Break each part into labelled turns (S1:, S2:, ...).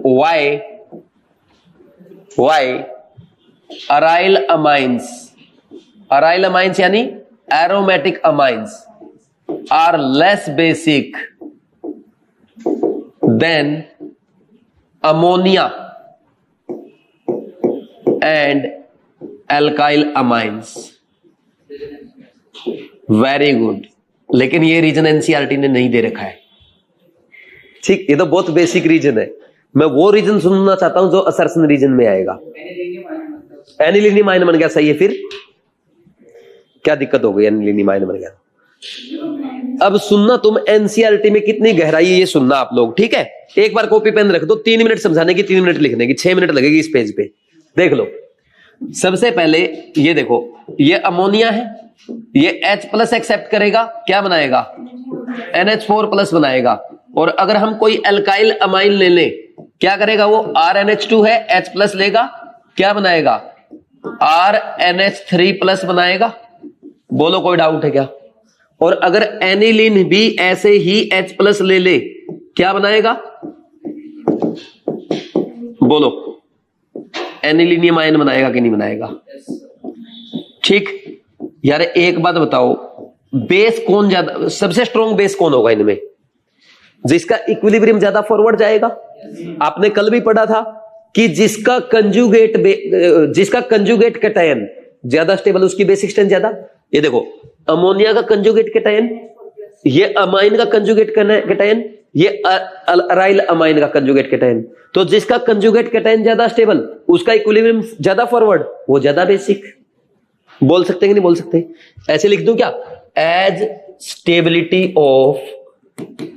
S1: why aryl amines यानी aromatic amines are less basic than ammonia and alkyl amines. Very good. लेकिन ये reason NCERT ने नहीं दे रखा है। ठीक, ये तो बहुत बेसिक रीजन है। मैं वो रीजन सुनना चाहता हूं जो असर्शन रीजन में आएगा। एनिलीनियम आयन बन गया, सही है। फिर क्या दिक्कत हो गई? एनिलीनियम आयन बन गया। अब सुनना तुम, एनसीईआरटी में कितनी गहराई है ये सुनना आप लोग, ठीक है। एक बार कॉपी पेन रख दो, 3 मिनट समझाने की, 3 मिनट लिखने की, 6 मिनट लगेगी इस पेज पे। देख लो, सबसे पहले ये देखो, ये अमोनिया है, ये H+ एक्सेप्ट करेगा, क्या बनाएगा? NH4+ बनाएगा। और अगर हम कोई एल्काइल अमाइन ले लें, क्या करेगा वो? RNH2 है, H+ लेगा, क्या बनाएगा? RNH3+ बनाएगा। बोलो, कोई डाउट है क्या? और अगर एनिलीन भी ऐसे ही H+ ले ले, क्या बनाएगा? बोलो, एनिलीनियम आयन बनाएगा कि नहीं बनाएगा? ठीक यार, एक बात बताओ, बेस कौन ज्यादा, सबसे स्ट्रॉन्ग बेस कौन होगा इनमें? जिसका इक्विलिब्रियम ज्यादा फॉरवर्ड जाएगा। आपने कल भी पढ़ा था कि जिसका कंजुगेट कैटायन ज्यादा स्टेबल, उसकी बेसिक स्ट्रेंथ ज्यादा। ये देखो, अमोनिया का कंजुगेट कैटायन, ये अमाइन का कंजुगेट कैटायन, ये अराइल अमाइन का कंजुगेट कैटायन। तो जिसका कंजुगेट कैटायन ज्यादा स्टेबल, उसका इक्विलिब्रियम ज्यादा फॉरवर्ड, वो ज्यादा बेसिक। बोल सकते कि नहीं बोल सकते? ऐसे लिख दूं क्या? As stability of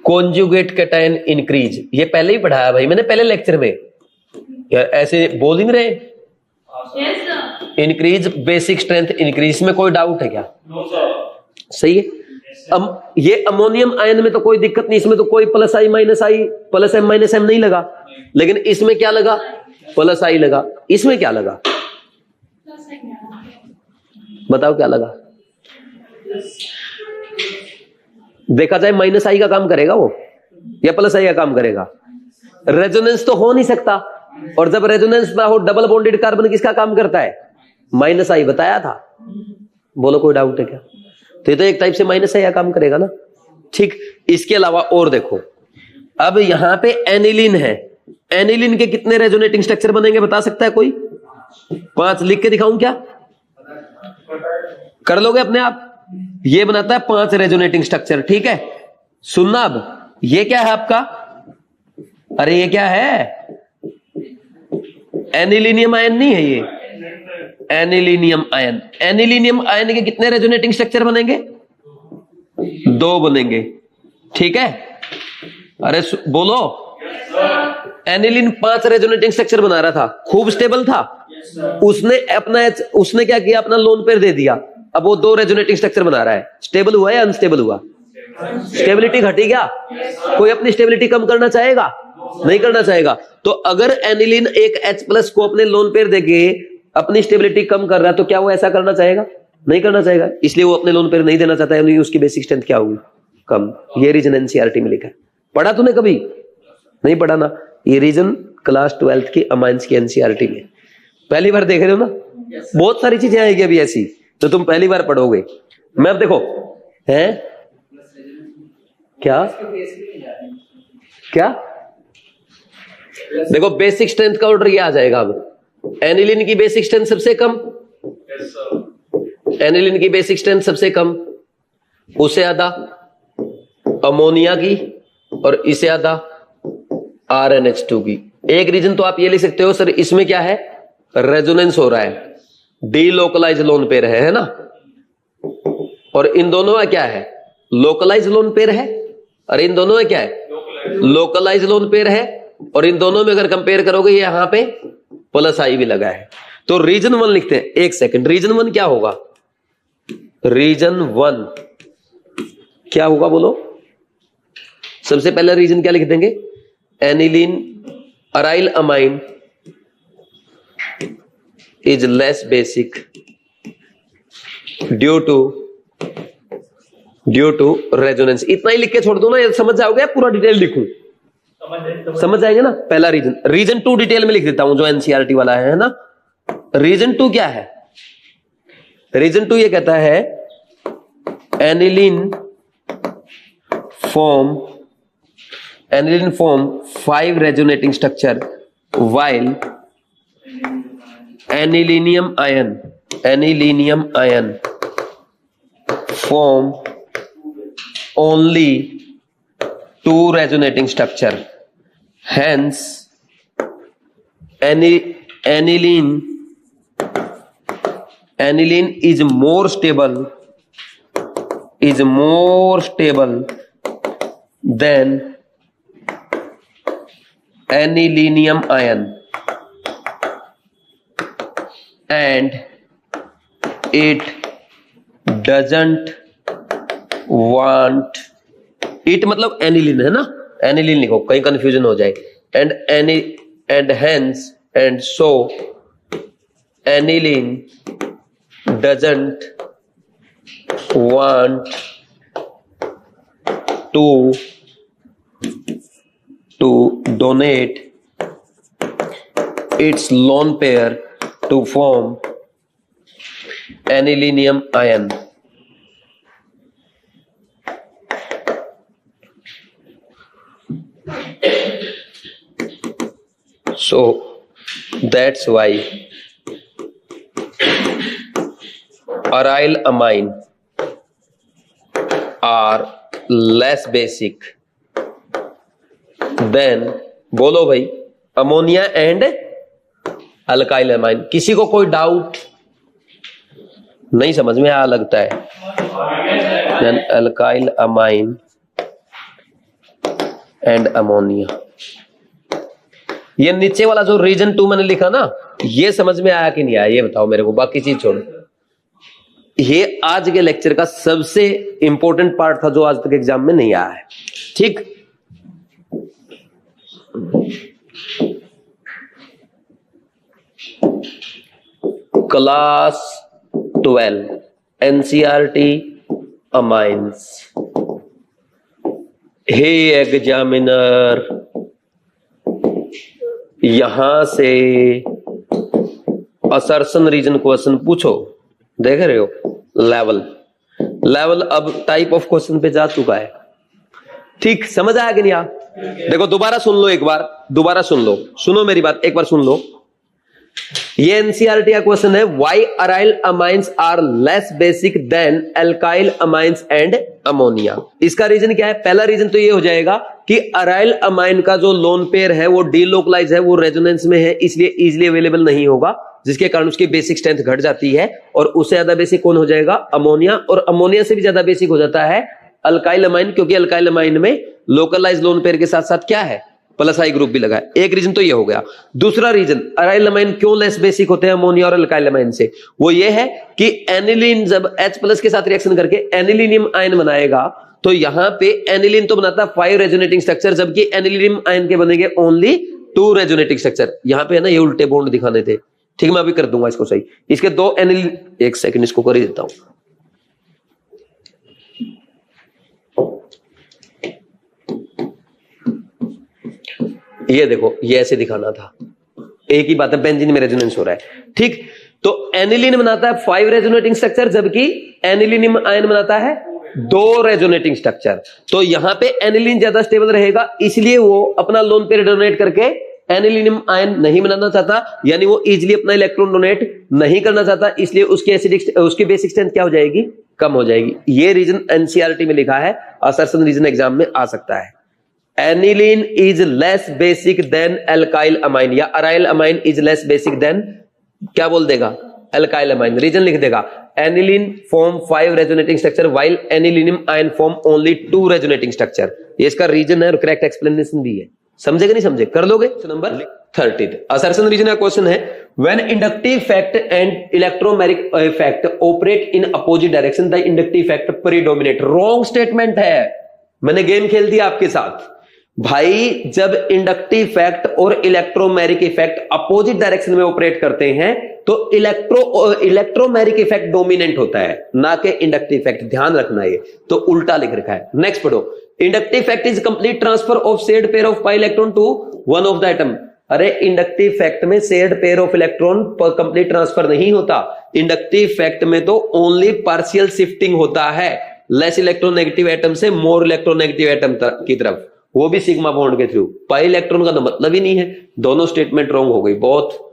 S1: conjugate cation increase. ये पहले ही पढ़ाया भाई मैंने, पहले लेक्चर में। यार ऐसे बोल ही नहीं रहे। इंक्रीज बेसिक स्ट्रेंथ इंक्रीज में कोई डाउट है क्या? सही है। ये अमोनियम आयन में तो कोई दिक्कत नहीं, इसमें तो कोई +I -I +M -M नहीं लगा। लेकिन इसमें क्या लगा? +I लगा। इसमें क्या लगा? बताओ क्या लगा? देखा जाए -I का काम करेगा वो या +I का काम करेगा? रेजोनेंस तो हो नहीं सकता, और जब रेजोनेंस ना हो, डबल बॉन्डेड कार्बन किसका काम करता है? -I बताया था। बोलो, कोई डाउट है क्या? तो ये तो एक टाइप से -I का काम करेगा ना। ठीक, इसके अलावा और देखो, अब यहां पे एनिलीन है। एनिलीन के कितने रेजोनेटिंग स्ट्रक्चर बनेंगे बता सकता है कोई? 5 लिख के दिखाऊं क्या? कर लोगे अपने आप? ये बनाता है 5 रेजोनेटिंग स्ट्रक्चर, ठीक है। सुनना, अब ये क्या है आपका? अरे ये क्या है? एनिलीनियम आयन नहीं है ये, एनिलीनियम आयन। एनिलीनियम आयन के कितने रेजोनेटिंग स्ट्रक्चर बनेंगे? 2 बनेंगे, ठीक है। अरे बोलो, एनिलीन 5 रेजोनेटिंग स्ट्रक्चर बना रहा था, खूब स्टेबल था। उसने क्या किया? अपना लोन पेयर दे दिया। अब वो 2 रेजोनेटिंग स्ट्रक्चर बना रहा है। स्टेबल हुआ या अनस्टेबल हुआ? स्टेबिलिटी घटी क्या? कोई अपनी स्टेबिलिटी कम करना चाहेगा? नहीं करना चाहेगा। तो अगर एनिलीन एक H+ को अपने लोन पेयर देके अपनी स्टेबिलिटी कम कर रहा है, तो क्या वो ऐसा करना चाहेगा? नहीं करना चाहेगा। इसलिए वो अपने लोन पेयर नहीं देना चाहता है, उसकी बेसिक स्ट्रेंथ क्या होगी? कम। ये रीजन एनसीईआरटी में लिखा है। पढ़ा तूने कभी? नहीं पढ़ा ना। ये रीजन क्लास 12th की अमाइंस की एनसीईआरटी में पहली बार देख रहे हो ना। बहुत सारी चीजें आएगी अभी ऐसी, तो तुम पहली बार पढ़ोगे। मैं अब देखो है क्या क्या देखो, बेसिक स्ट्रेंथ का ऑर्डर ये आ जाएगा। अब एनिलीन की बेसिक स्ट्रेंथ सबसे कम, एनिलीन की बेसिक स्ट्रेंथ सबसे कम, उससे ज्यादा अमोनिया की, और इससे ज्यादा RNH2 की। एक रीजन तो आप ये लिख सकते हो, सर इसमें क्या है? रेजोनेंस हो रहा है, डीलोकलाइज लोन पेयर है ना। और इन दोनों में क्या है? लोकलाइज लोन पेयर है। और इन दोनों में क्या है? लोकलाइज लोन पेयर है। और इन दोनों में अगर कंपेयर करोगे, यहां पे +I भी लगा है। तो रीजन 1 लिखते हैं। एक सेकंड, रीजन 1 क्या होगा? रीजन 1 क्या होगा बोलो? सबसे पहला रीजन क्या लिख देंगे? Aniline aryl amine is less basic due to resonance। इतना ही लिख के छोड़ दो ना, ये समझ जाओगे। पूरा डिटेल लिखूं? समझ जाएंगे ना। पहला रीजन, रीजन 2 डिटेल में लिख देता हूं जो एनसीईआरटी वाला है ना। रीजन 2 क्या है? रीजन 2 ये कहता है aniline form 5 resonating structure while anilinium ion form only 2 resonating structure. Hence aniline is more stable than anilinium ion and it doesn't want it मतलब एनिलीन है ना, एनिलीन लिखो कहीं कंफ्यूजन हो जाए। and hence and so aniline doesn't want to donate its lone pair to form anilinium ion. So that's why aryl amine are less basic than, बोलो भाई, ammonia and alkyl amine. किसी को कोई doubt नहीं समझ में आ लगता है? Then alkyl amine and ammonia. ये नीचे वाला जो रीजन 2 मैंने लिखा ना, ये समझ में आया कि नहीं आया ये बताओ मेरे को, बाकी चीज छोड़ो। ये आज के लेक्चर का सबसे इंपॉर्टेंट पार्ट था जो आज तक एग्जाम में नहीं आया है। ठीक, क्लास 12 एनसीईआरटी अमाइंस। हे एग्जामिनर, यहां से असर्शन रीजन क्वेश्चन पूछो। देख रहे हो लेवल अब टाइप ऑफ क्वेश्चन पे जा चुका है। ठीक, समझ आया कि नहीं? आप देखो दोबारा सुन लो, एक बार दोबारा सुन लो, सुनो मेरी बात एक बार सुन लो। ये एनसीईआरटी का क्वेश्चन है, why aryl amines are less basic than alkyl amines and ammonia. इसका रीजन क्या है? पहला रीजन तो ये हो जाएगा कि अराइल अमाइन का जो लोन पेयर है वो डीलोकलाइज है, वो रेजोनेंस में है, इसलिए इजीली अवेलेबल नहीं होगा, जिसके कारण उसकी बेसिक स्ट्रेंथ घट जाती है। और उससे ज्यादा बेसिक कौन हो जाएगा? अमोनिया। और अमोनिया से भी ज्यादा बेसिक हो जाता है अल्काइल अमाइन, क्योंकि अल्काइल अमाइन में लोकलाइज लोन पेयर के साथ साथ क्या है? प्लस आई ग्रुप भी लगा है। एक रीजन तो ये हो गया। दूसरा रीजन, अराइल अमाइन क्यों लेस बेसिक होते हैं अमोनिया और अल्काइल अमाइन से, वो ये है कि एनिलीन जब H+ के साथ रिएक्शन करके एनिलीनियम आयन बनाएगा तो यहां पे एनिलीन तो बनाता है 5 रेजोनेटिंग स्ट्रक्चर, जबकि एनिलीनियम आयन के बनेंगे ओनली 2 रेजोनेटिंग स्ट्रक्चर। यहां पे है ना ये उल्टे बॉन्ड दिखाने थे। ठीक, मैं अभी कर दूंगा इसको सही। इसके 2 एनिलीन, एक सेकंड इसको कर ही देता हूं। ये देखो, ये ऐसे दिखाना था, एक ही बात है, बेंजीन में रेजोनेंस हो रहा है। ठीक, तो एनिलीन बनाता है 5 रेजोनेटिंग स्ट्रक्चर, जबकि एनिलीनियम आयन बनाता है 2 रेजोनेटिंग स्ट्रक्चर। तो यहां पे एनिलीन ज्यादा स्टेबल रहेगा, इसलिए वो अपना लोन पेयर डोनेट करके एनिलीनियम आयन नहीं बनाना चाहता, यानी वो इजीली अपना इलेक्ट्रॉन डोनेट नहीं करना चाहता, इसलिए उसकी बेसिक स्ट्रेंथ क्या हो जाएगी? कम हो जाएगी। ये रीजन एनसीईआरटी में लिखा है, असर्शन रीजन एग्जाम में आ सकता है। Aniline is less basic than alkyl amine, या aryl amine is less basic than, क्या बोल देगा? Alkyl amine. रीजन लिख देगा, aniline form 5 resonating structure while anilinium ion form only 2 resonating structure. ये इसका रीजन है और करेक्ट एक्सप्लेनेशन भी है। समझे कि नहीं समझे? कर लोगे? नंबर 30 असर्शन रीजन का क्वेश्चन है, when inductive effect and electromagnetic effect operate in opposite direction the inductive effect predominate. Wrong statement है, मैंने गेम खेल दिया आपके साथ भाई। जब इंडक्टिव इफेक्ट और इलेक्ट्रोमैग्नेटिक इफेक्ट अपोजिट डायरेक्शन में ऑपरेट करते हैं तो इलेक्ट्रोमैग्नेटिक इफेक्ट डोमिनेंट होता है, ना कि इंडक्टिव इफेक्ट। ध्यान रखना, ये तो उल्टा लिख रखा है। नेक्स्ट पढ़ो, inductive effect is complete transfer of shared pair of pi electron to one of the atom. अरे इंडक्टिव फैक्ट में shared pair of electron complete transfer नहीं होता। इंडक्टिव फैक्ट में तो ओनली पार्शियल शिफ्टिंग होता है, लेस इलेक्ट्रोनेगेटिव एटम से more electronegative atom की तरफ, वो भी सिग्मा बॉन्ड के थ्रू। पाई इलेक्ट्रॉन का तो मतलब ही नहीं है। दोनों स्टेटमेंट रॉन्ग हो गई। Both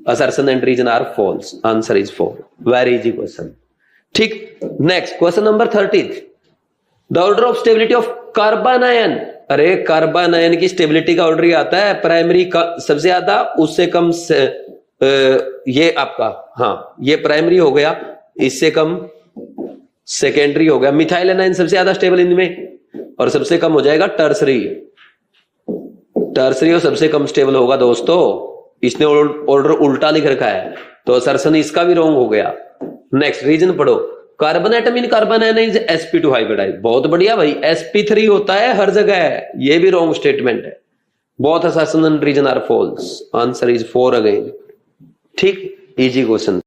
S1: assertion and reason are false. Answer is 4. Very easy question. ठीक। Next question number 30। The order of stability of carbon ion. अरे कार्बन आयन की स्टेबिलिटी का ऑर्डर आता है, प्राइमरी का सबसे ज्यादा, उससे कम से, ये आपका, हाँ ये प्राइमरी हो गया, इससे कम सेकेंडरी हो गया। मिथाइल एनायन सबसे ज्यादा स्टेबल इनमें, और सबसे कम हो जाएगा टर्सरी। टर्सरी और सबसे कम स्टेबल होगा दोस्तों। इसने ऑर्डर उल्टा लिख रखा है, तो असर्शन इसका भी रॉन्ग हो गया। नेक्स्ट रीजन पढ़ो। Carbon atom in carbon ion is sp2 hybridize. बहुत बढ़िया भाई, sp3 होता है हर जगह, ये भी रॉन्ग स्टेटमेंट है। Both assertion and reason are false. Answer is 4 again. ठीक, इजी क्वेश्चन।